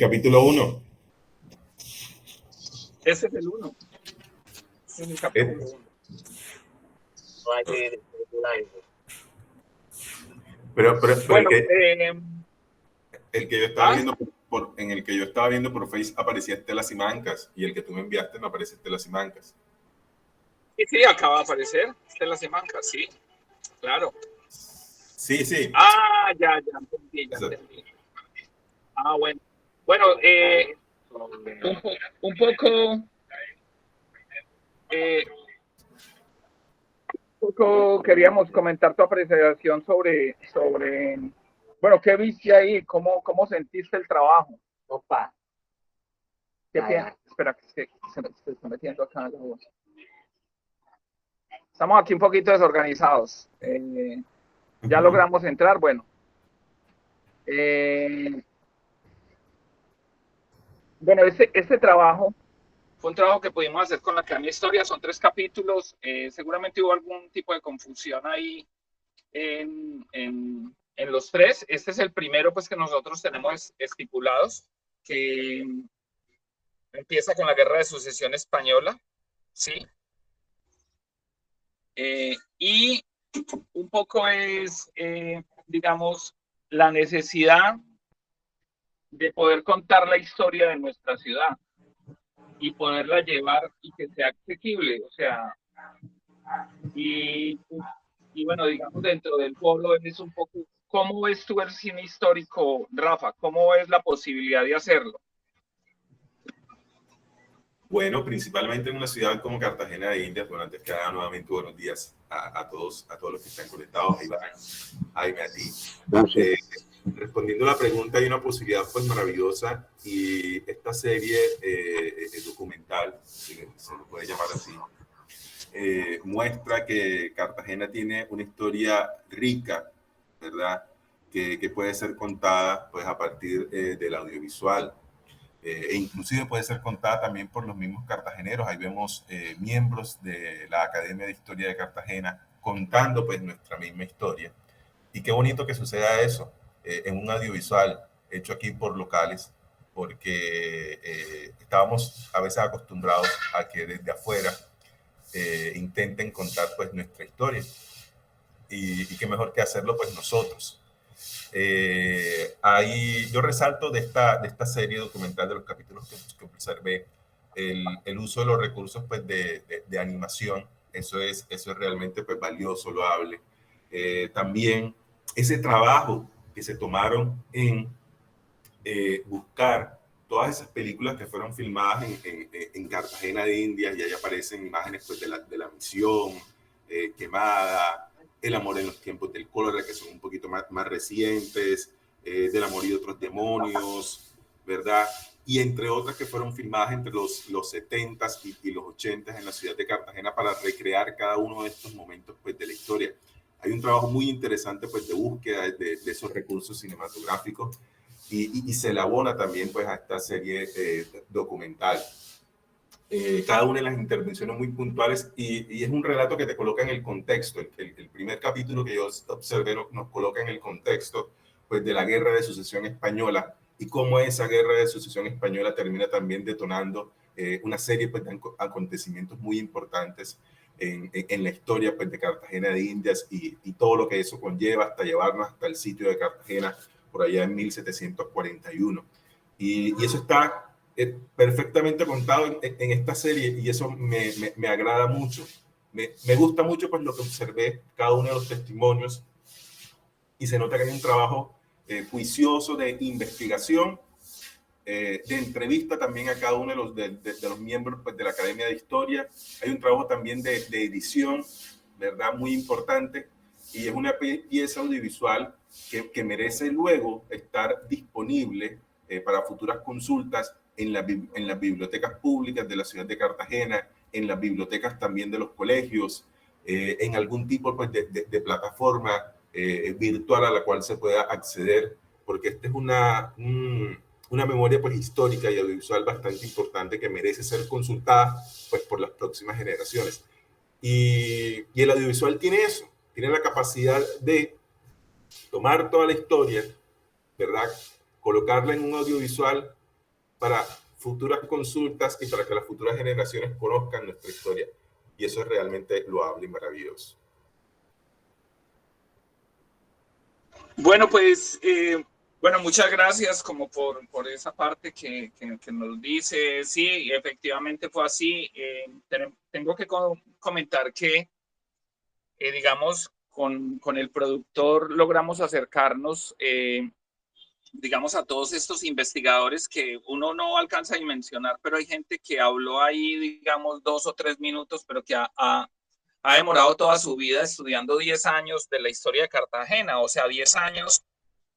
capítulo 1. Ese es el 1. Ese es el capítulo 1. Pero Bueno, el que yo estaba viendo en el que yo estaba viendo por Face aparecía Estela Simancas, y el que tú me enviaste no aparece Estela Simancas. sí, acaba de aparecer Estela Simancas, sí, claro. Sí. Ya entendí. Bueno. Bueno, un poco queríamos comentar tu apreciación sobre bueno, ¿qué viste ahí? ¿Cómo sentiste el trabajo? Opa. ¿Qué piensas? Espera, que se me está metiendo acá la voz. Estamos aquí un poquito desorganizados. Ya logramos entrar, bueno. Bueno, este trabajo fue un trabajo que pudimos hacer con la Academia Historia, son 3 capítulos, seguramente hubo algún tipo de confusión ahí en los 3. Este es el primero pues que nosotros tenemos estipulados, que empieza con la Guerra de Sucesión Española, ¿sí? Y un poco es, digamos, la necesidad de poder contar la historia de nuestra ciudad y poderla llevar y que sea accesible, o sea, y bueno, digamos, dentro del pueblo es un poco, ¿cómo ves tu el cine histórico, Rafa? ¿Cómo ves la posibilidad de hacerlo? Bueno, principalmente en una ciudad como Cartagena de Indias. Bueno, antes que nada, nuevamente buenos días a todos los que están conectados, a Iván, a ti. Respondiendo a la pregunta, hay una posibilidad pues maravillosa, y esta serie documental, si se lo puede llamar así, muestra que Cartagena tiene una historia rica, ¿verdad? Que puede ser contada pues a partir del audiovisual, e inclusive puede ser contada también por los mismos cartageneros. Ahí vemos miembros de la Academia de Historia de Cartagena contando pues nuestra misma historia. Y qué bonito que suceda eso en un audiovisual hecho aquí por locales, porque estábamos a veces acostumbrados a que desde afuera intenten contar pues nuestra historia, y qué mejor que hacerlo pues nosotros. Ahí yo resalto de esta serie documental, de los capítulos que observé, el uso de los recursos pues de animación. Eso es realmente pues valioso, loable. También ese trabajo que se tomaron en buscar todas esas películas que fueron filmadas en Cartagena de Indias, y ahí aparecen imágenes pues de la misión, Quemada, El amor en los tiempos del cólera, que son un poquito más recientes, Del amor y otros demonios, ¿verdad? Y entre otras que fueron filmadas entre los 70s y los 80s en la ciudad de Cartagena, para recrear cada uno de estos momentos pues de la historia. Hay un trabajo muy interesante pues de búsqueda de esos recursos cinematográficos, y se le abona también pues a esta serie documental. Cada una de las intervenciones muy puntuales, y es un relato que te coloca en el contexto. El primer capítulo que yo observé nos coloca en el contexto pues de la Guerra de Sucesión Española, y cómo esa Guerra de Sucesión Española termina también detonando una serie pues de acontecimientos muy importantes en la historia pues de Cartagena de Indias, y todo lo que eso conlleva hasta llevarnos hasta el sitio de Cartagena por allá en 1741. Y eso está perfectamente contado en esta serie, y eso me agrada mucho. Me gusta mucho pues lo que observé, cada uno de los testimonios, y se nota que hay un trabajo juicioso de investigación, de entrevista también a cada uno de los miembros pues, de la Academia de Historia. Hay un trabajo también de edición, ¿verdad? Muy importante, y es una pieza audiovisual que merece luego estar disponible para futuras consultas en las bibliotecas públicas de la ciudad de Cartagena, en las bibliotecas también de los colegios, en algún tipo pues, de plataforma virtual a la cual se pueda acceder, porque esta es una memoria pues, histórica y audiovisual bastante importante, que merece ser consultada pues, por las próximas generaciones. Y el audiovisual tiene eso, tiene la capacidad de tomar toda la historia, ¿verdad? Colocarla en un audiovisual para futuras consultas y para que las futuras generaciones conozcan nuestra historia. Y eso es realmente loable y maravilloso. Bueno, pues, bueno, muchas gracias como por esa parte que nos dice. Sí, efectivamente fue así. Tengo que comentar que, digamos, con el productor logramos acercarnos, digamos, a todos estos investigadores que uno no alcanza a dimensionar, pero hay gente que habló ahí, digamos, 2 o 3 minutos, pero que ha demorado toda su vida estudiando 10 años de la historia de Cartagena, o sea, 10 años,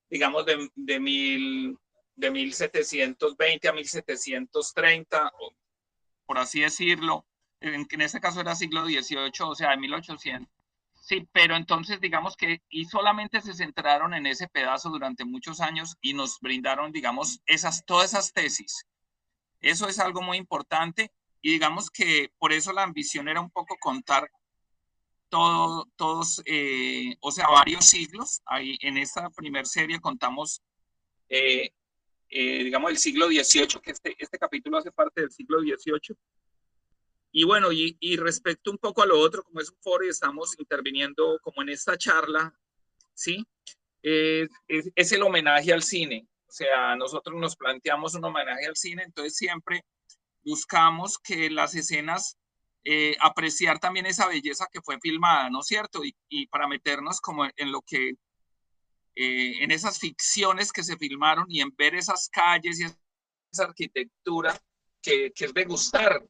digamos, de 1720 a 1730, por así decirlo. En este caso era siglo XVIII, o sea, de 1800. Sí, pero entonces digamos que y solamente se centraron en ese pedazo durante muchos años y nos brindaron, digamos, todas esas tesis. Eso es algo muy importante y digamos que por eso la ambición era un poco contar todos, o sea, varios siglos. Ahí en esta primera serie contamos, digamos, el siglo XVIII, que este capítulo hace parte del siglo XVIII. Y bueno, y respecto un poco a lo otro, como es un foro y estamos interviniendo como en esta charla, ¿sí? Es el homenaje al cine. O sea, nosotros nos planteamos un homenaje al cine, entonces siempre buscamos que las escenas, apreciar también esa belleza que fue filmada, ¿no es cierto? Y para meternos como en lo que, en esas ficciones que se filmaron y en ver esas calles y esa arquitectura que es de gustar.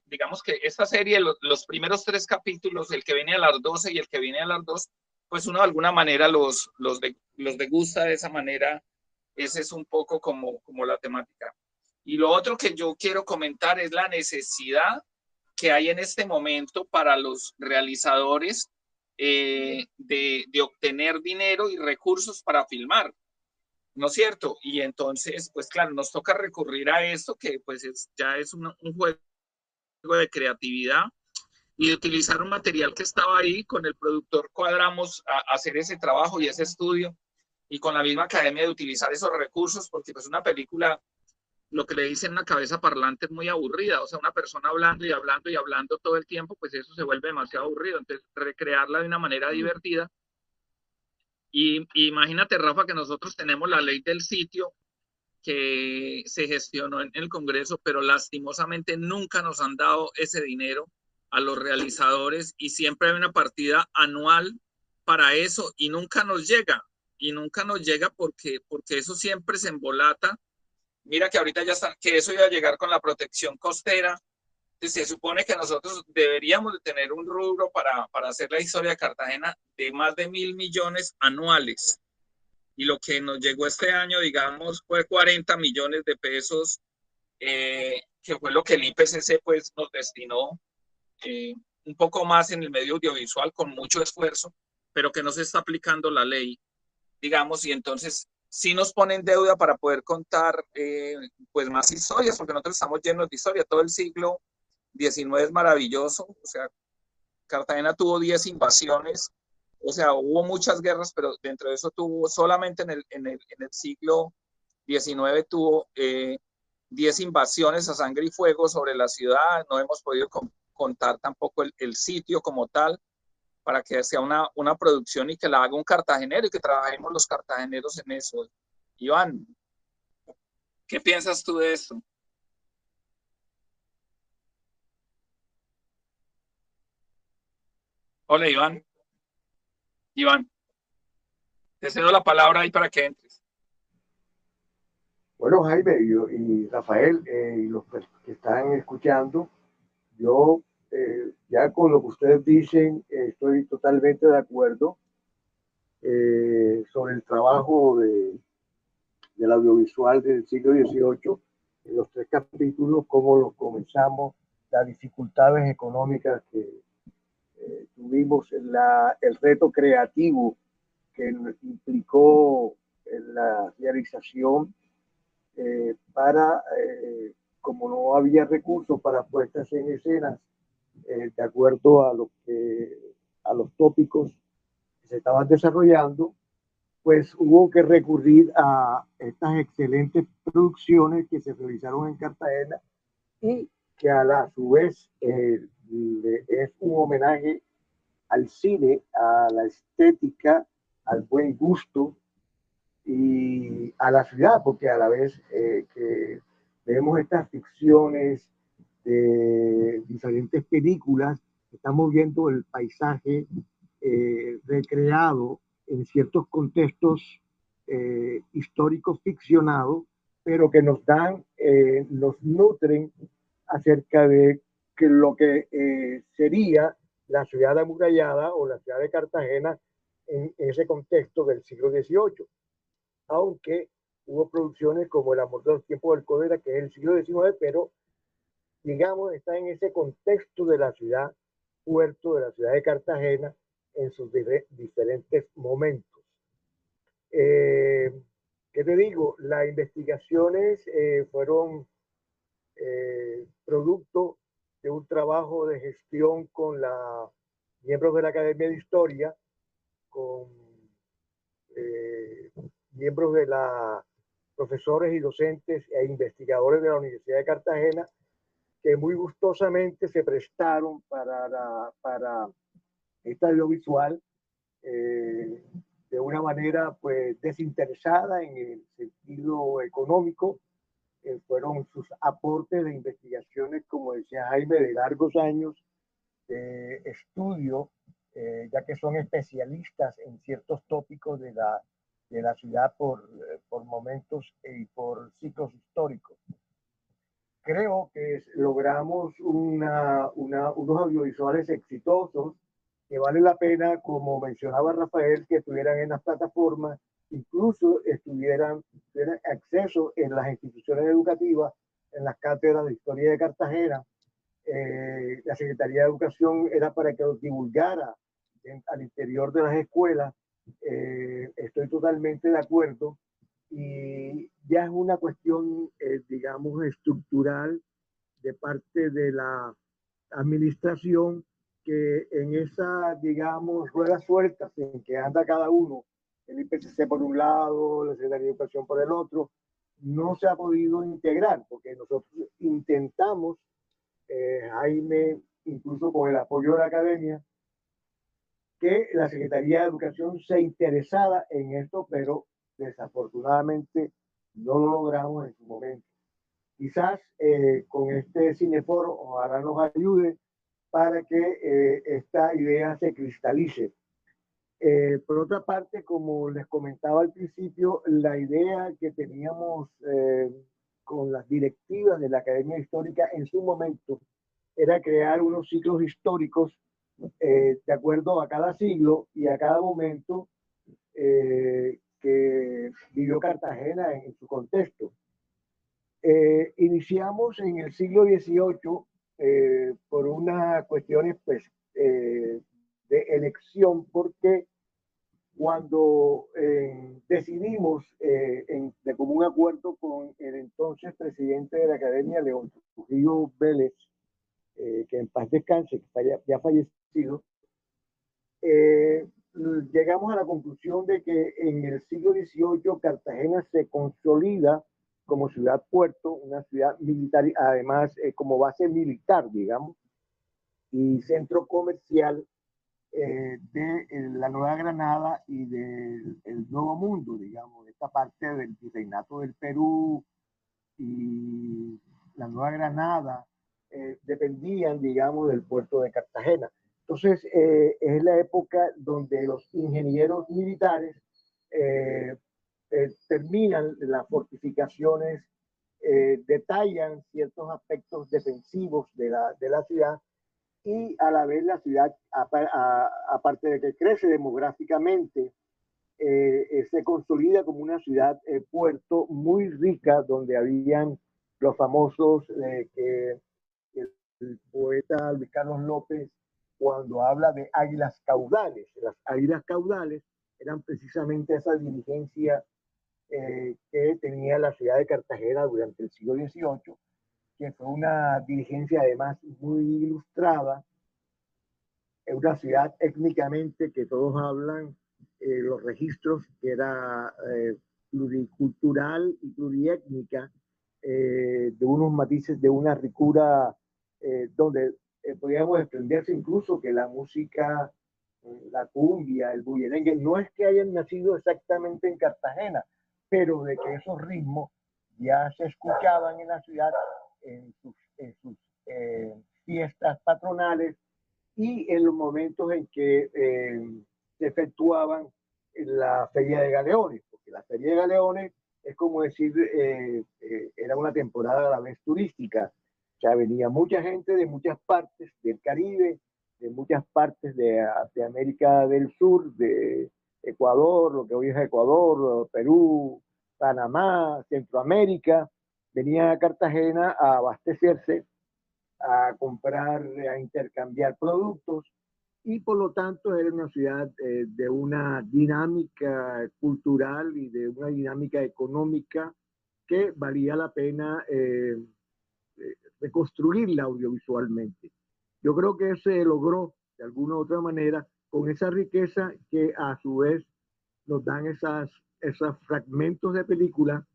Digamos que esta serie, los primeros 3 capítulos, el que viene a las 12 y el que viene a las 2, pues uno de alguna manera los degusta de esa manera. Ese es un poco como la temática. Y lo otro que yo quiero comentar es la necesidad que hay en este momento para los realizadores, de obtener dinero y recursos para filmar, ¿no es cierto? Y entonces, pues claro, nos toca recurrir a esto que pues ya es un juego de creatividad y de utilizar un material que estaba ahí. Con el productor cuadramos a hacer ese trabajo y ese estudio, y con la misma academia de utilizar esos recursos, porque pues una película, lo que le dicen una cabeza parlante, es muy aburrida. O sea, una persona hablando y hablando y hablando todo el tiempo, pues eso se vuelve demasiado aburrido. Entonces, recrearla de una manera divertida. Y imagínate, Rafa, que nosotros tenemos la ley del sitio que se gestionó en el Congreso, pero lastimosamente nunca nos han dado ese dinero a los realizadores y siempre hay una partida anual para eso y nunca nos llega. Y nunca nos llega porque eso siempre se embolata. Mira que ahorita ya está, que eso iba a llegar con la protección costera. Se supone que nosotros deberíamos de tener un rubro para hacer la historia de Cartagena de más de 1.000 millones anuales. Y lo que nos llegó este año, digamos, fue 40 millones de pesos, que fue lo que el IPCC pues nos destinó, un poco más en el medio audiovisual con mucho esfuerzo, pero que no se está aplicando la ley, digamos, y entonces sí nos ponen deuda para poder contar, pues más historias, porque nosotros estamos llenos de historia. Todo el siglo XIX es maravilloso. O sea, Cartagena tuvo 10 invasiones, o sea, hubo muchas guerras, pero dentro de eso tuvo, solamente en el siglo XIX tuvo, 10 invasiones a sangre y fuego sobre la ciudad. No hemos podido contar tampoco el sitio como tal, para que sea una producción y que la haga un cartagenero y que trabajemos los cartageneros en eso. Iván, ¿qué piensas tú de esto? Hola, Iván. Iván, te cedo la palabra ahí para que entres. Bueno, Jaime y Rafael, y los que están escuchando, yo ya con lo que ustedes dicen, estoy totalmente de acuerdo sobre el trabajo del audiovisual del siglo XVIII, en los 3 capítulos, cómo los comenzamos, las dificultades económicas que tuvimos, el reto creativo que implicó en la realización, como no había recursos para puestas en escenas, de acuerdo a los tópicos que se estaban desarrollando, pues hubo que recurrir a estas excelentes producciones que se realizaron en Cartagena y que a la su vez es un homenaje al cine, a la estética, al buen gusto y a la ciudad, porque a la vez que vemos estas ficciones de diferentes películas, estamos viendo el paisaje recreado en ciertos contextos históricos ficcionados, pero que nos dan, nos nutren acerca de que lo que sería la ciudad amurallada o la ciudad de Cartagena en ese contexto del siglo XVIII, aunque hubo producciones como El amor de los tiempos del cólera, que es el siglo XIX, pero digamos está en ese contexto de la ciudad puerto, de la ciudad de Cartagena, en sus diferentes momentos. ¿Qué te digo? Las investigaciones fueron producto de un trabajo de gestión con miembros de la Academia de Historia, con miembros de la profesores y docentes e investigadores de la Universidad de Cartagena, que muy gustosamente se prestaron para esta audiovisual de una manera pues desinteresada en el sentido económico. Fueron sus aportes de investigaciones, como decía Jaime, de largos años de estudio, ya que son especialistas en ciertos tópicos de la ciudad por momentos y por ciclos históricos. Creo que logramos unos audiovisuales exitosos que vale la pena, como mencionaba Rafael, que estuvieran en las plataformas, incluso tuvieran acceso en las instituciones educativas, en las cátedras de historia de Cartagena. La Secretaría de Educación era para que los divulgara al interior de las escuelas. Estoy totalmente de acuerdo. Y ya es una cuestión, digamos, estructural de parte de la administración, que en esa, digamos, ruedas sueltas en que anda cada uno, el IPCC por un lado, la Secretaría de Educación por el otro, no se ha podido integrar, porque nosotros intentamos, Jaime, incluso con el apoyo de la academia, que la Secretaría de Educación se interesara en esto, pero desafortunadamente no lo logramos en su momento. Quizás con este cineforo ojalá nos ayude para que esta idea se cristalice. Por otra parte, como les comentaba al principio, la idea que teníamos con las directivas de la Academia Histórica en su momento era crear unos ciclos históricos de acuerdo a cada siglo y a cada momento que vivió Cartagena en su contexto. Iniciamos en el siglo XVIII por unas cuestiones pues, de elección, porque cuando decidimos de común acuerdo con el entonces presidente de la Academia, León Trujillo Vélez, que en paz descanse, que está ya fallecido, llegamos a la conclusión de que en el siglo XVIII Cartagena se consolida como ciudad-puerto, una ciudad militar, además como base militar, digamos, y centro comercial de la Nueva Granada y del Nuevo Mundo, digamos, esta parte del virreinato del Perú y la Nueva Granada dependían, digamos, del puerto de Cartagena. Entonces, es la época donde los ingenieros militares terminan las fortificaciones, detallan ciertos aspectos defensivos de la ciudad, y a la vez la ciudad, aparte de que crece demográficamente, se consolida como una ciudad puerto muy rica, donde habían los famosos que el poeta Luis Carlos López, cuando habla de águilas caudales. Las águilas caudales eran precisamente esa dirigencia que tenía la ciudad de Cartagena durante el siglo XVIII, que fue una dirigencia además muy ilustrada, es una ciudad étnicamente que todos hablan los registros, que era pluricultural y pluriétnica, de unos matices, de una ricura, donde podríamos desprenderse incluso que la música, la cumbia, el bullerengue, no es que hayan nacido exactamente en Cartagena, pero de que esos ritmos ya se escuchaban en la ciudad en sus fiestas patronales y en los momentos en que se efectuaban la Feria de Galeones, porque la Feria de Galeones es como decir, era una temporada a la vez turística, o sea, venía mucha gente de muchas partes del Caribe, de muchas partes de América del Sur, de Ecuador, lo que hoy es Ecuador, Perú, Panamá, Centroamérica, venían a Cartagena a abastecerse, a comprar, a intercambiar productos, y por lo tanto era una ciudad de una dinámica cultural y de una dinámica económica que valía la pena reconstruirla audiovisualmente. Yo creo que se logró de alguna u otra manera con esa riqueza que a su vez nos dan esos fragmentos de película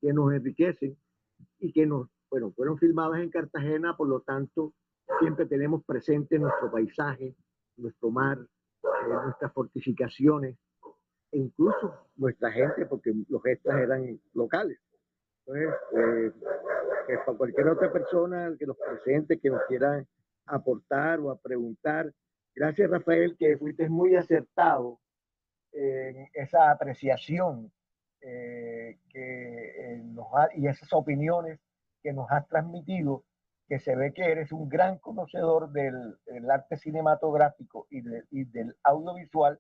que nos enriquecen y que bueno, fueron filmadas en Cartagena, por lo tanto siempre tenemos presente nuestro paisaje, nuestro mar, nuestras fortificaciones e incluso nuestra gente, porque los extras eran locales. Entonces, que para cualquier otra persona que nos presente, que nos quiera aportar o a preguntar, gracias Rafael, que fuiste muy acertado en esa apreciación y esas opiniones que nos has transmitido, que se ve que eres un gran conocedor del arte cinematográfico y del audiovisual,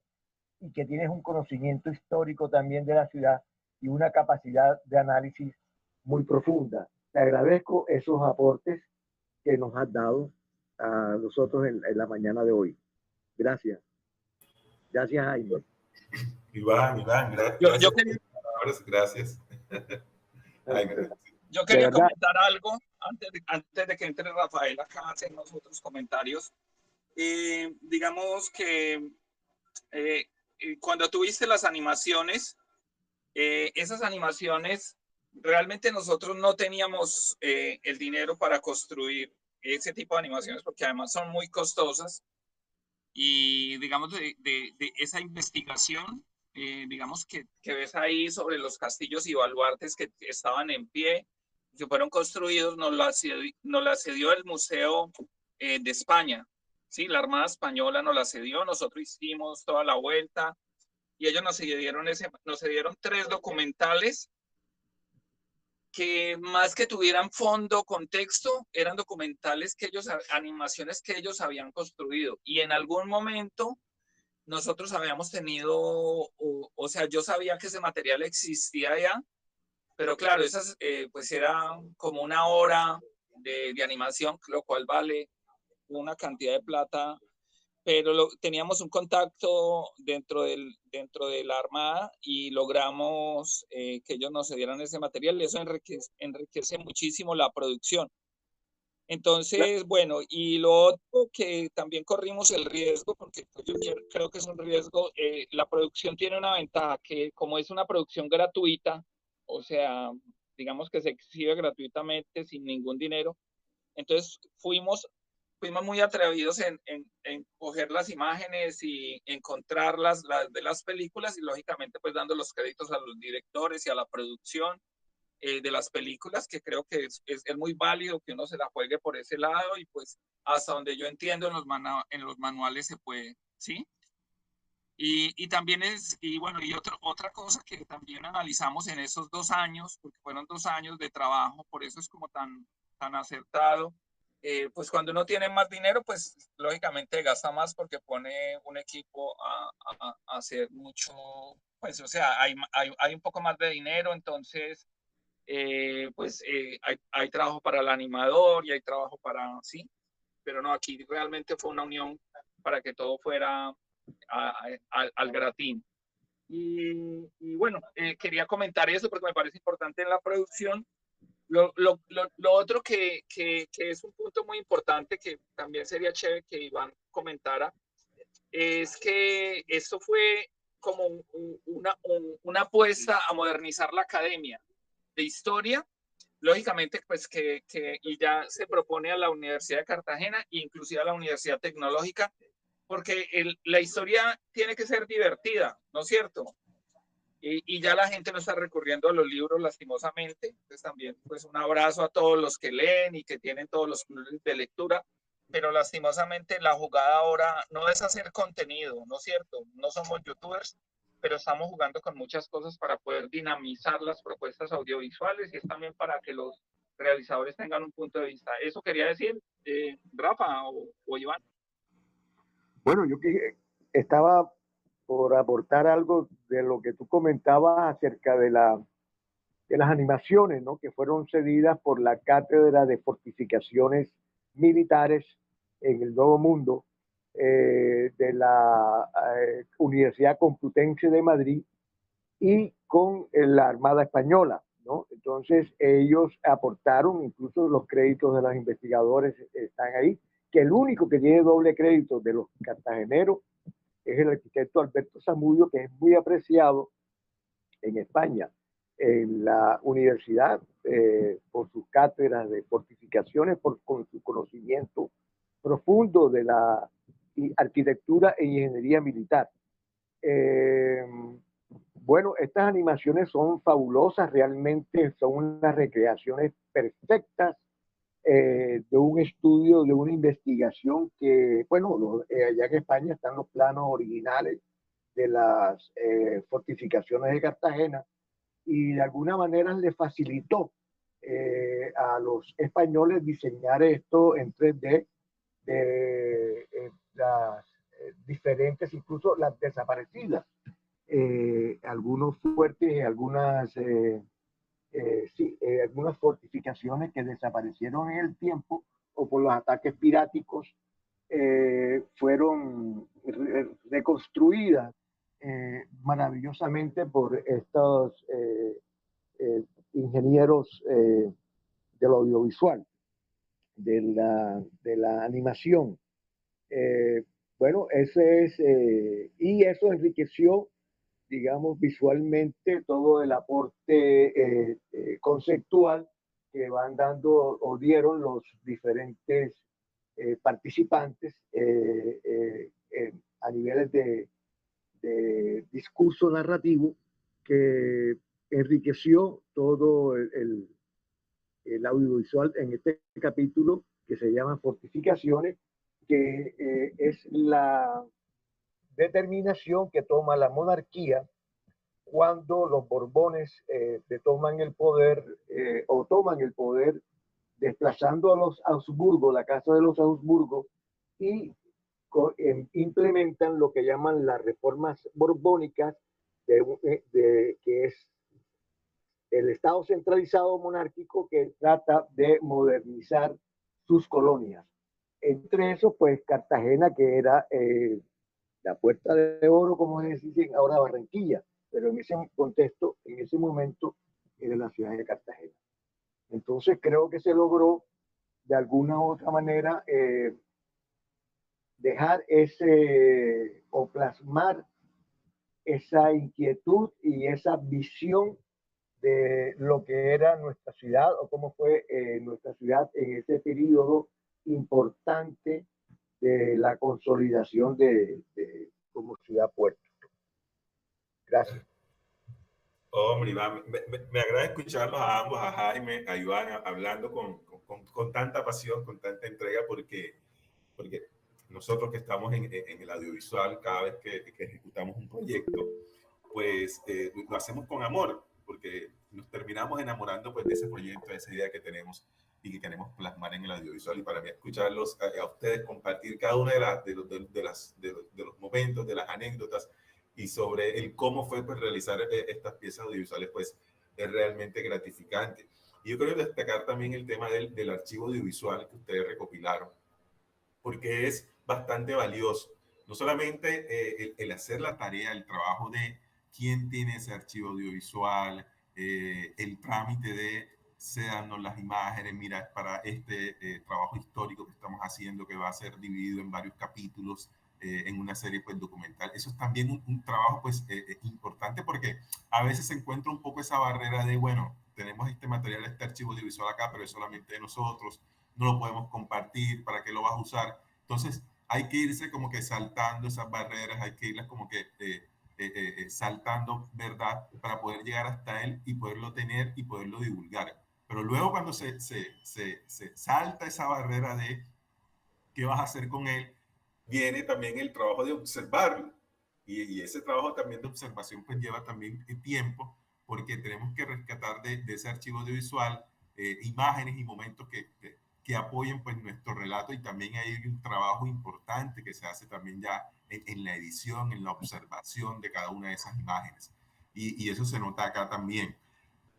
y que tienes un conocimiento histórico también de la ciudad y una capacidad de análisis muy profunda. Te agradezco esos aportes que nos has dado a nosotros en la mañana de hoy. Gracias. Gracias, Jaime. Iván, gracias. Yo quería comentar algo antes de que entre Rafael acá a hacer nosotros comentarios. Digamos que cuando tuviste las animaciones, esas animaciones, realmente nosotros no teníamos el dinero para construir ese tipo de animaciones, porque además son muy costosas. Y digamos de esa investigación, digamos que ves ahí sobre los castillos y baluartes que estaban en pie, que fueron construidos, nos la cedió el Museo de España. Sí, la Armada Española nos la cedió, nosotros hicimos toda la vuelta y ellos nos cedieron 3 documentales que más que tuvieran fondo, contexto, eran documentales animaciones que ellos habían construido. Y en algún momento nosotros habíamos tenido, o sea, yo sabía que ese material existía ya, pero claro, esas pues era como 1 hora de animación, lo cual vale una cantidad de plata, pero teníamos un contacto dentro de la Armada y logramos que ellos nos cedieran ese material y eso enriquece muchísimo la producción. Entonces, bueno, y lo otro que también corrimos el riesgo, porque yo creo que es un riesgo, la producción tiene una ventaja, que como es una producción gratuita, o sea, digamos que se exhibe gratuitamente sin ningún dinero, entonces fuimos muy atrevidos en coger las imágenes y encontrarlas de las películas y lógicamente pues dando los créditos a los directores y a la producción de las películas, que creo que es muy válido que uno se la juegue por ese lado y pues hasta donde yo entiendo en los manuales se puede, ¿sí? Y también y bueno, y otra cosa que también analizamos en esos 2 años, porque fueron 2 años de trabajo, por eso es como tan acertado, pues cuando uno tiene más dinero, pues lógicamente gasta más porque pone un equipo a hacer mucho, pues o sea, hay un poco más de dinero, entonces pues hay trabajo para el animador y hay trabajo para, sí, pero no, aquí realmente fue una unión para que todo fuera al gratín. Y bueno, quería comentar eso porque me parece importante en la producción. Lo otro que es un punto muy importante que también sería chévere que Iván comentara es que esto fue como una apuesta a modernizar la academia de historia, lógicamente, pues y ya se propone a la Universidad de Cartagena, inclusive a la Universidad Tecnológica, porque la historia tiene que ser divertida, ¿no es cierto? Y ya la gente no está recurriendo a los libros lastimosamente. Entonces también pues un abrazo a todos los que leen y que tienen todos los clubes de lectura, pero lastimosamente la jugada ahora no es hacer contenido, ¿no es cierto? No somos youtubers, pero estamos jugando con muchas cosas para poder dinamizar las propuestas audiovisuales y es también para que los realizadores tengan un punto de vista. Eso quería decir, Rafa o Iván. Bueno, yo estaba por aportar algo de lo que tú comentabas acerca de las animaciones, ¿no? Que fueron cedidas por la Cátedra de Fortificaciones Militares en el Nuevo Mundo de la Universidad Complutense de Madrid y con la Armada Española, ¿no? Entonces ellos aportaron, incluso los créditos de los investigadores están ahí, que el único que tiene doble crédito de los cartageneros es el arquitecto Alberto Zamudio, que es muy apreciado en España, en la universidad, por sus cátedras de fortificaciones, con su conocimiento profundo de la arquitectura e ingeniería militar. Bueno, estas animaciones son fabulosas, realmente son unas recreaciones perfectas de un estudio, de una investigación que, bueno, allá en España están los planos originales de las fortificaciones de Cartagena y de alguna manera le facilitó a los españoles diseñar esto en 3D de las diferentes, incluso las desaparecidas, algunos fuertes, algunas fortificaciones que desaparecieron en el tiempo o por los ataques piráticos fueron reconstruidas maravillosamente por estos ingenieros del audiovisual, de la animación. Bueno, y eso enriqueció, digamos, visualmente todo el aporte conceptual que van dando o dieron los diferentes participantes a niveles de discurso narrativo que enriqueció todo el audiovisual en este capítulo que se llama Fortificaciones, que es la determinación que toma la monarquía cuando los Borbones toman el poder o toman el poder desplazando a los Habsburgo, la casa de los Habsburgo, y implementan lo que llaman las reformas borbónicas, que es el Estado centralizado monárquico que trata de modernizar sus colonias. Entre eso, pues Cartagena, que era la puerta de oro, como se dice ahora Barranquilla, pero en ese contexto, en ese momento, era la ciudad de Cartagena. Entonces creo que se logró de alguna u otra manera dejar o plasmar esa inquietud y esa visión de lo que era nuestra ciudad o cómo fue nuestra ciudad en ese periodo importante de la consolidación como ciudad-puerto. Gracias. Hombre, Iván, me agrada escucharlos a ambos, a Jaime, a Iván, hablando con tanta pasión, con tanta entrega, porque nosotros que estamos en el audiovisual, cada vez que ejecutamos un proyecto, pues lo hacemos con amor, porque nos terminamos enamorando pues, de ese proyecto, de esa idea que tenemos y que queremos plasmar en el audiovisual. Y para mí escucharlos a ustedes compartir cada uno de los momentos, de las anécdotas y sobre el cómo fue pues, realizar estas piezas audiovisuales, pues es realmente gratificante. Y yo quiero destacar también el tema del archivo audiovisual que ustedes recopilaron, porque es bastante valioso. No solamente el hacer la tarea, el trabajo de quién tiene ese archivo audiovisual, el trámite de darnos las imágenes, mira, para este trabajo histórico que estamos haciendo, que va a ser dividido en varios capítulos, en una serie pues documental. Eso es también un trabajo pues importante, porque a veces se encuentra un poco esa barrera de, bueno, tenemos este material, este archivo audiovisual acá, pero es solamente de nosotros, no lo podemos compartir, ¿para qué lo vas a usar? Entonces hay que irse como que saltando esas barreras, hay que irlas como que saltando, ¿verdad? Para poder llegar hasta él y poderlo tener y poderlo divulgar. Pero luego cuando se salta esa barrera de qué vas a hacer con él, viene también el trabajo de observarlo. Y ese trabajo también de observación pues lleva también tiempo, porque tenemos que rescatar de ese archivo audiovisual imágenes y momentos que apoyen pues nuestro relato, y también hay un trabajo importante que se hace también ya en la edición, en la observación de cada una de esas imágenes. Y eso se nota acá también.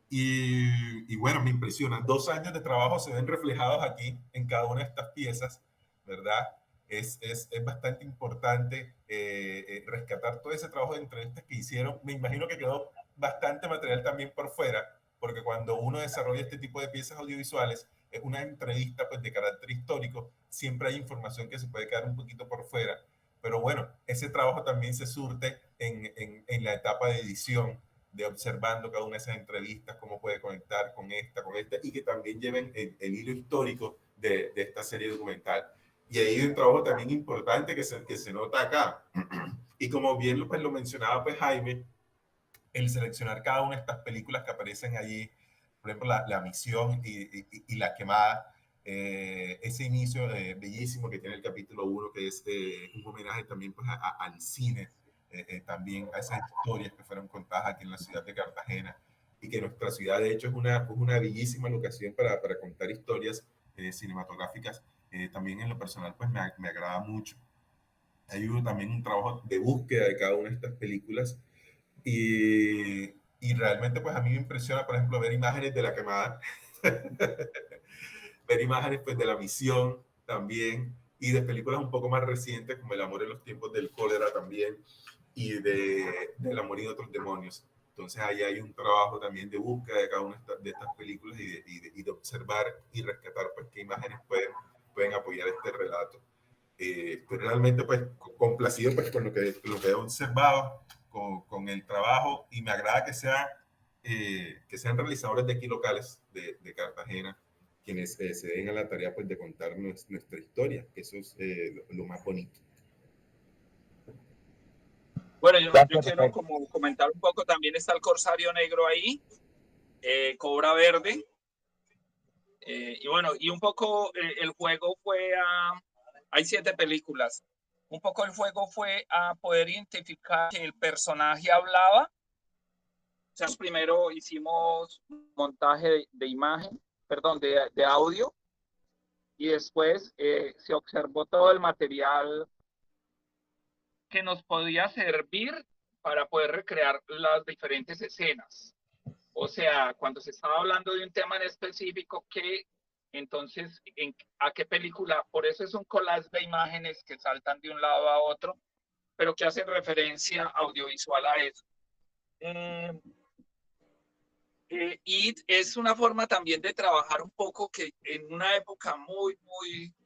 Y bueno, me impresiona. 2 años de trabajo se ven reflejados aquí en cada una de estas piezas, ¿verdad? Es bastante importante rescatar todo ese trabajo de entrevistas que hicieron. Me imagino que quedó bastante material también por fuera, porque cuando uno desarrolla este tipo de piezas audiovisuales, es una entrevista pues, de carácter histórico, siempre hay información que se puede quedar un poquito por fuera. Pero bueno, ese trabajo también se surte en la etapa de edición, de observando cada una de esas entrevistas, cómo puede conectar con esta, y que también lleven el hilo histórico de esta serie documental. Y ahí hay un trabajo también importante que se nota acá. Y como bien lo mencionaba pues Jaime, el seleccionar cada una de estas películas que aparecen allí, por ejemplo, la misión y la quemada, ese inicio bellísimo que tiene el capítulo 1, que es un homenaje también pues, al cine, también a esas historias que fueron contadas aquí en la ciudad de Cartagena, y que nuestra ciudad de hecho es una bellísima locación para contar historias cinematográficas. También en lo personal pues me agrada mucho. Hay también un trabajo de búsqueda de cada una de estas películas, y realmente pues a mí me impresiona, por ejemplo, ver imágenes de la quemada, ver imágenes pues de la misión también, y de películas un poco más recientes como El amor en los tiempos del cólera también, y del amor y otros demonios. Entonces ahí hay un trabajo también de búsqueda de cada una de estas películas, y de observar y rescatar pues qué imágenes pueden apoyar este relato. Estoy realmente pues complacido pues con lo que he observado, con el trabajo, y me agrada que sean realizadores de aquí locales de Cartagena quienes se den a la tarea pues de contar nuestra historia, que eso es lo más bonito. Bueno, yo quiero como comentar un poco, también está el Corsario Negro ahí, Cobra Verde, y bueno, y un poco el juego fue hay 7 películas, un poco el juego fue a poder identificar que el personaje hablaba. O sea, primero hicimos montaje de imagen, perdón, de audio, y después se observó todo el material que nos podía servir para poder recrear las diferentes escenas. O sea, cuando se estaba hablando de un tema en específico, entonces, ¿a qué película? Por eso es un collage de imágenes que saltan de un lado a otro, pero que hacen referencia audiovisual a eso. Y es una forma también de trabajar un poco que en una época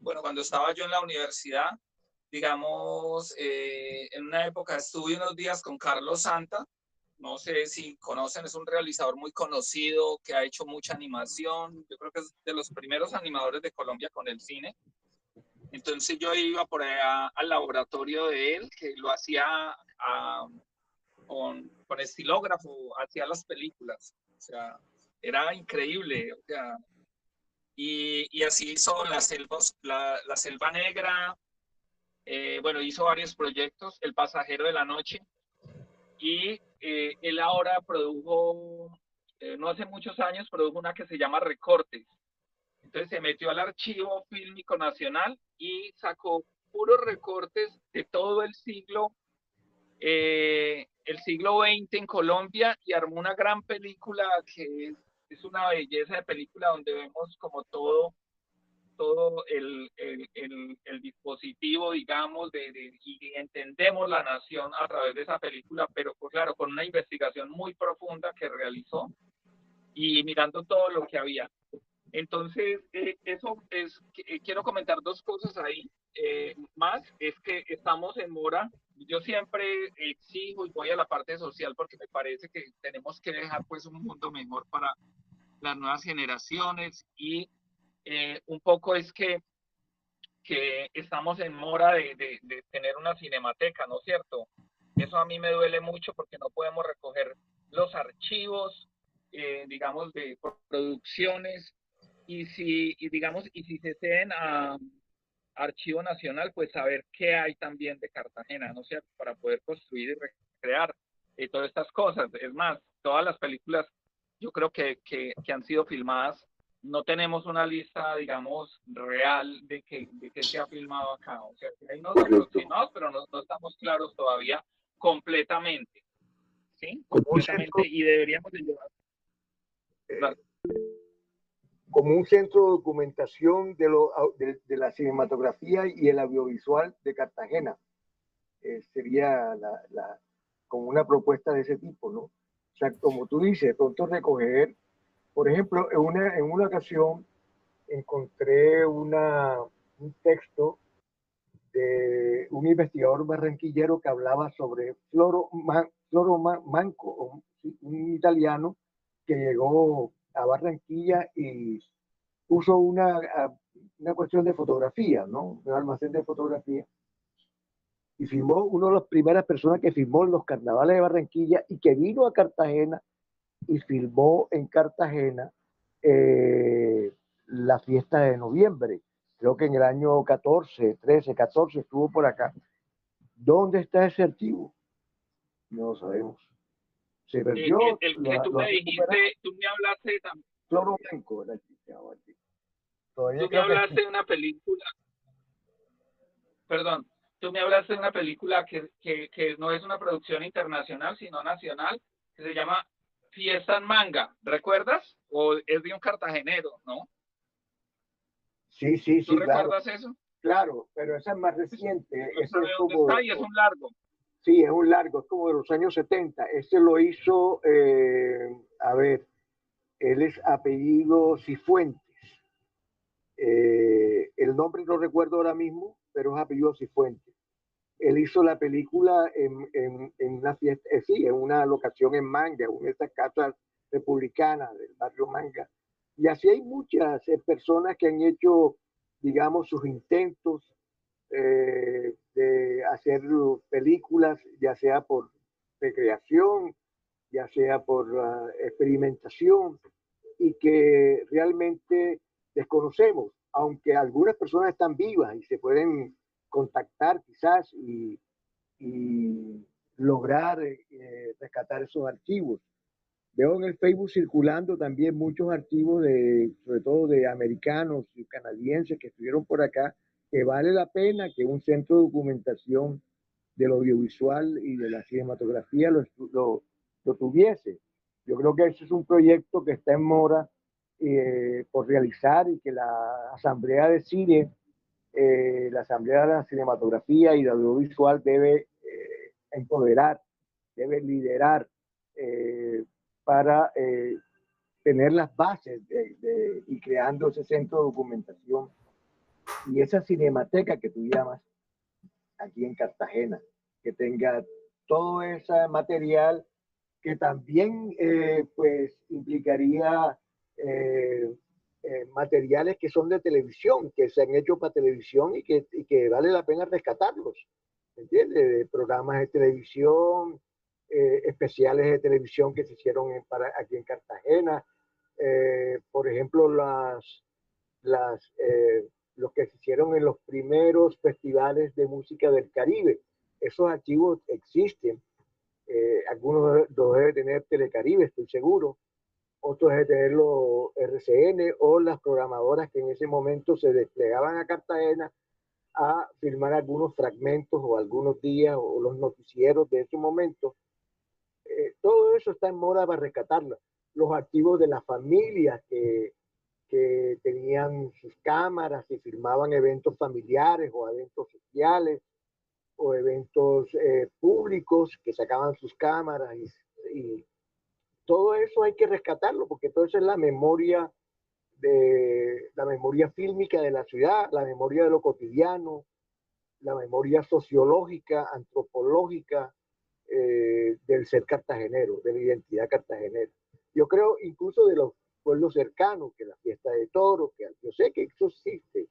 bueno, cuando estaba yo en la universidad, digamos, en una época estuve unos días con Carlos Santa, no sé si conocen, es un realizador muy conocido que ha hecho mucha animación, yo creo que es de los primeros animadores de Colombia con el cine. Entonces yo iba por allá al laboratorio de él, que lo hacía con estilógrafo, hacía las películas, o sea, era increíble, o sea, y así hizo la Selva Negra, bueno, hizo varios proyectos, El Pasajero de la Noche, y él ahora produjo, no hace muchos años, produjo una que se llama Recortes. Entonces se metió al Archivo Fílmico Nacional y sacó puros recortes de todo el siglo XX en Colombia, y armó una gran película que es una belleza de película donde vemos como todo el dispositivo, digamos, y entendemos la nación a través de esa película, pero pues, claro, con una investigación muy profunda que realizó y mirando todo lo que había. Entonces, eso es, quiero comentar dos cosas ahí. Más es que estamos en mora. Yo siempre exijo y voy a la parte social porque me parece que tenemos que dejar pues un mundo mejor para las nuevas generaciones y un poco es que estamos en mora de tener una cinemateca, ¿no es cierto? Eso a mí me duele mucho porque no podemos recoger los archivos, digamos, de producciones y si se ceden a Archivo Nacional, pues saber qué hay también de Cartagena, ¿no es cierto? Para poder construir y recrear todas estas cosas. Es más, todas las películas, yo creo que han sido filmadas, no tenemos una lista, digamos, real de que se ha filmado acá. O sea, que hay unos Correcto. aproximados, pero no estamos claros todavía completamente, ¿sí? Como un Completamente, centro, y deberíamos de llevar. eh, como un centro de documentación de la cinematografía y el audiovisual de Cartagena. Sería como una propuesta de ese tipo, ¿no? O sea, como tú dices, pronto recoger, por ejemplo, en una ocasión encontré un texto de un investigador barranquillero que hablaba sobre Manco, un italiano que llegó a Barranquilla y puso una cuestión de fotografía, ¿no? Un almacén de fotografía. Y firmó una de las primeras personas que firmó los carnavales de Barranquilla y que vino a Cartagena y filmó en Cartagena la fiesta de noviembre. Creo que en el año 14, 13, 14 estuvo por acá. ¿Dónde está ese archivo? No lo sabemos. Se perdió, El que tú lo me recuperaron. dijiste, tú me hablaste, Floro Blanco, todavía tú me creo que sí. hablaste de una película, perdón, tú me hablaste de una película que no es una producción internacional, sino nacional, que se llama Fiesta en Manga, ¿recuerdas? O es de un cartagenero, ¿no? Sí, sí, ¿Tú sí, claro, recuerdas eso? claro, pero esa es más Pues, reciente, no ese sabe es dónde como, está y es un largo. sí, es un largo, es como de los años 70. Ese lo hizo, a ver, él es apellido Cifuentes. El nombre no recuerdo ahora mismo, pero es apellido Cifuentes. Él hizo la película en una fiesta, sí, en una locación en Manga, en estas casas republicanas del barrio Manga. Y así hay muchas personas que han hecho, digamos, sus intentos de hacer películas, ya sea por recreación, ya sea por experimentación, y que realmente desconocemos, aunque algunas personas están vivas y se pueden contactar quizás y lograr rescatar esos archivos. Veo en el Facebook circulando también muchos archivos sobre todo de americanos y canadienses que estuvieron por acá, que vale la pena que un centro de documentación del audiovisual y de la cinematografía lo tuviese. Yo creo que ese es un proyecto que está en mora por realizar y que la Asamblea de Cine, la Asamblea de la Cinematografía y de Audiovisual debe empoderar, debe liderar eh, para tener las bases y creando ese centro de documentación y esa cinemateca que tú llamas aquí en Cartagena, que tenga todo ese material que también pues implicaría eh, materiales que son de televisión, que se han hecho para televisión y que vale la pena rescatarlos, ¿entiendes? Programas de televisión, especiales de televisión que se hicieron aquí en Cartagena, por ejemplo, los que se hicieron en los primeros festivales de música del Caribe. Esos archivos existen. Algunos los debe tener Telecaribe, estoy seguro. Otros debe tenerlo RCN o las programadoras que en ese momento se desplegaban a Cartagena a filmar algunos fragmentos o algunos días o los noticieros de ese momento. Todo eso está en moda para rescatarla. Los archivos de las familias que tenían sus cámaras y filmaban eventos familiares o eventos sociales o eventos públicos que sacaban sus cámaras y todo eso hay que rescatarlo porque todo eso es la memoria la memoria fílmica de la ciudad, la memoria de lo cotidiano, la memoria sociológica, antropológica del ser cartagenero, de la identidad cartagenera. Yo creo incluso de los pueblos cercanos, que la fiesta de toros, que yo sé que eso existe,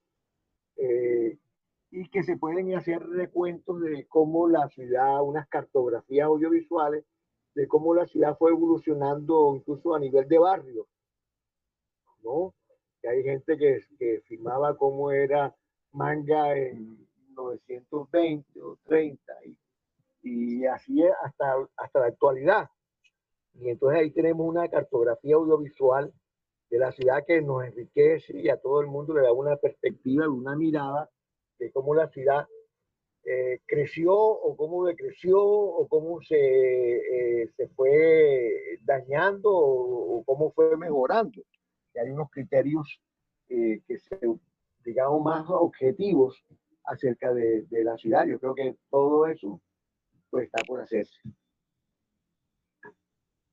y que se pueden hacer recuentos de cómo la ciudad, unas cartografías audiovisuales, de cómo la ciudad fue evolucionando incluso a nivel de barrio, ¿no? Que hay gente que filmaba cómo era Manga en 1920 o 30 y así hasta la actualidad. Y entonces ahí tenemos una cartografía audiovisual de la ciudad que nos enriquece y a todo el mundo le da una perspectiva, una mirada de cómo la ciudad creció o cómo decreció o cómo se fue dañando o cómo fue mejorando. Y hay unos criterios que se, digamos, más objetivos acerca de la ciudad. Yo creo que todo eso pues está por hacerse.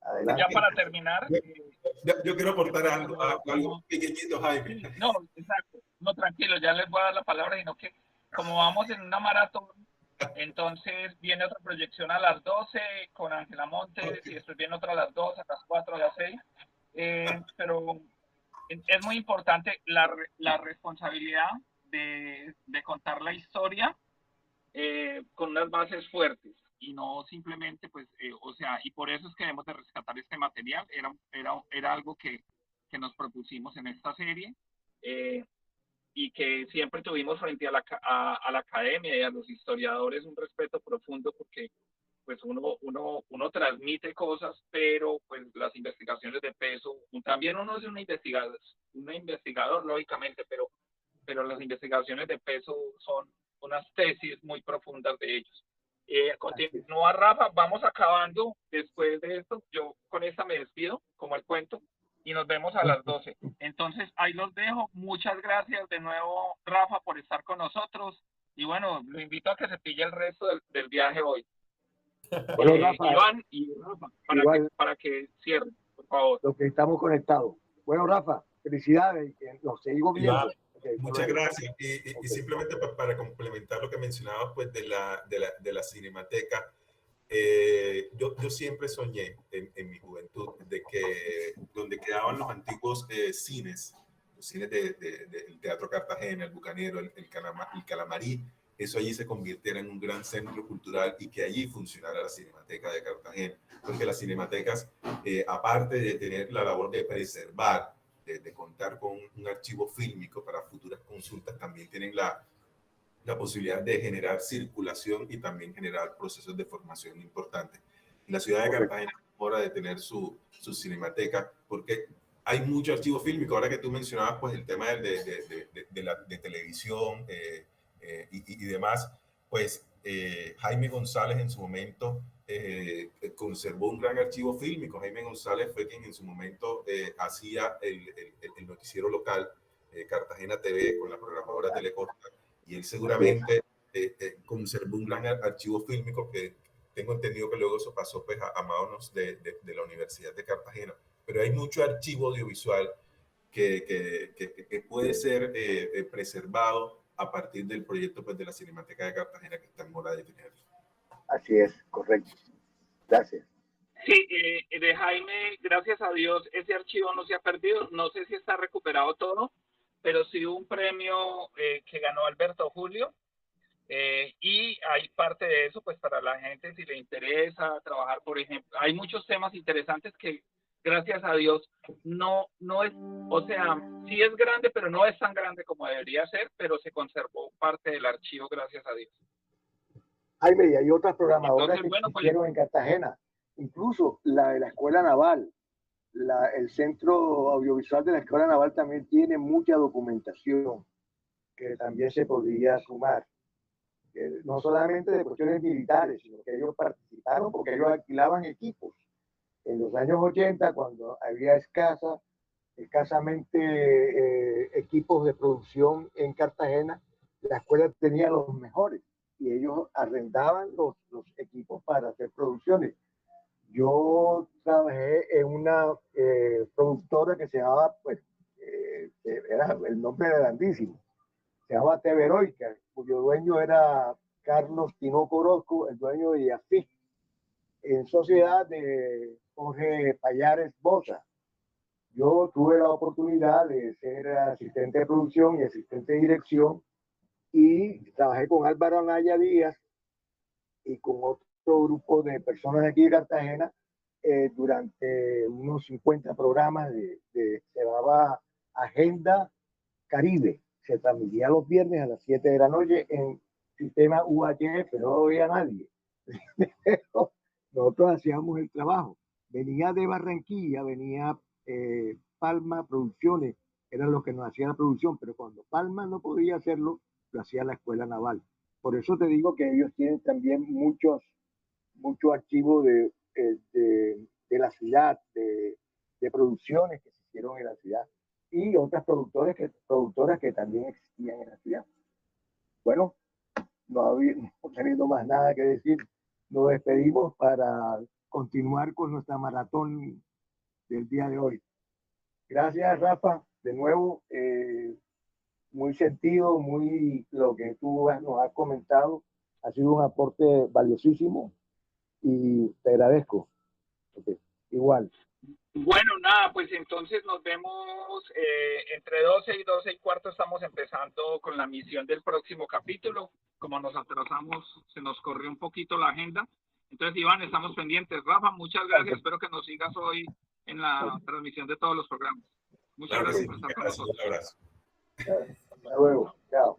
Adelante. Ya para terminar. Yo quiero aportar algo pequeñito, Jaime. No, exacto. No, tranquilo, ya les voy a dar la palabra, sino que como vamos en una maratón, entonces viene otra proyección a las 12 con Ángela Montes, y después viene otra a las 2, a las 4, a las 6. Pero es muy importante la responsabilidad de contar la historia con unas bases fuertes y no simplemente, pues, o sea, y por eso es que debemos de rescatar este material. Era algo que nos propusimos en esta serie y que siempre tuvimos frente a la academia y a los historiadores un respeto profundo, porque pues uno transmite cosas, pero pues las investigaciones de peso, también uno es un investigador lógicamente, pero las investigaciones de peso son unas tesis muy profundas de ellos. Continúa Rafa, vamos acabando después de esto. Yo con esta me despido, como el cuento, y nos vemos a las 12. Entonces, ahí los dejo. Muchas gracias de nuevo, Rafa, por estar con nosotros. Y bueno, lo invito a que se pille el resto del viaje hoy. Bueno, Rafa, Iván y Rafa, para que cierren, por favor. Los que estamos conectados. Bueno, Rafa, felicidades, que los sigo viendo. Okay, muchas gracias. Y simplemente para complementar lo que mencionabas, pues, de la cinemateca, yo siempre soñé en mi juventud de que donde quedaban los antiguos cines, los cines del Teatro Cartagena, el Bucanero, el Calamarí, eso allí se convirtiera en un gran centro cultural y que allí funcionara la Cinemateca de Cartagena. Porque las cinematecas, aparte de tener la labor de preservar, de contar con un archivo fílmico para futuras consultas, también tienen la posibilidad de generar circulación y también generar procesos de formación importantes. La ciudad de Cartagena es hora de tener su cinemateca, porque hay mucho archivo fílmico. Ahora que tú mencionabas, pues, el tema de televisión y demás, pues Jaime González en su momento conservó un gran archivo fílmico. Jaime González fue quien en su momento hacía el noticiero local, Cartagena TV, con la programadora Telecorta, y él seguramente conservó un gran archivo fílmico que tengo entendido que luego eso pasó, pues, a manos de la Universidad de Cartagena. Pero hay mucho archivo audiovisual que puede ser preservado a partir del proyecto, pues, de la Cinemateca de Cartagena, que está en hora de tenerlo. Así es, correcto. Gracias. Sí, de Jaime, gracias a Dios, ese archivo no se ha perdido. No sé si está recuperado todo, pero sí un premio que ganó Alberto Julio. Y hay parte de eso, pues, para la gente, si le interesa trabajar, por ejemplo, hay muchos temas interesantes que, gracias a Dios, no es, o sea, sí es grande, pero no es tan grande como debería ser, pero se conservó parte del archivo, gracias a Dios. Jaime, y hay otras programadoras que existieron en Cartagena, incluso la de la Escuela Naval. El Centro Audiovisual de la Escuela Naval también tiene mucha documentación que también se podría sumar. No solamente de cuestiones militares, sino que ellos participaron porque ellos alquilaban equipos. En los años 80, cuando había escasamente equipos de producción en Cartagena, la escuela tenía los mejores y ellos arrendaban los equipos para hacer producciones. Yo trabajé en una productora que se llamaba, pues, el nombre era grandísimo. Se llamaba Teveroica, cuyo dueño era Carlos Tinoco Orozco, el dueño de Yafic, en sociedad de Jorge Payares Boza. Yo tuve la oportunidad de ser asistente de producción y asistente de dirección, y trabajé con Álvaro Anaya Díaz y con otro grupo de personas de aquí de Cartagena durante unos 50 programas se llamaba Agenda Caribe. Se transmitía los viernes a las 7 de la noche en sistema UHF, pero no lo veía nadie. Nosotros hacíamos el trabajo. Venía de Barranquilla, venía Palma Producciones, era lo que nos hacía la producción, pero cuando Palma no podía hacerlo, lo hacía la Escuela Naval. Por eso te digo que ellos tienen también muchos archivos de la ciudad, de producciones que se hicieron en la ciudad y otras productoras que también existían en la ciudad. Bueno, no teniendo más nada que decir, nos despedimos para continuar con nuestra maratón del día de hoy. Gracias, Rafa, de nuevo, muy sentido, muy lo que tú nos has comentado, ha sido un aporte valiosísimo y te agradezco. Okay. Igual. Bueno, nada, pues entonces nos vemos entre 12 y 12 y cuarto. Estamos empezando con la misión del próximo capítulo. Como nos atrasamos, se nos corrió un poquito la agenda. Entonces, Iván, estamos pendientes. Rafa, muchas gracias. Espero que nos sigas hoy en la transmisión de todos los programas. Muchas gracias por estar con nosotros. Un abrazo. Hasta luego. Chao.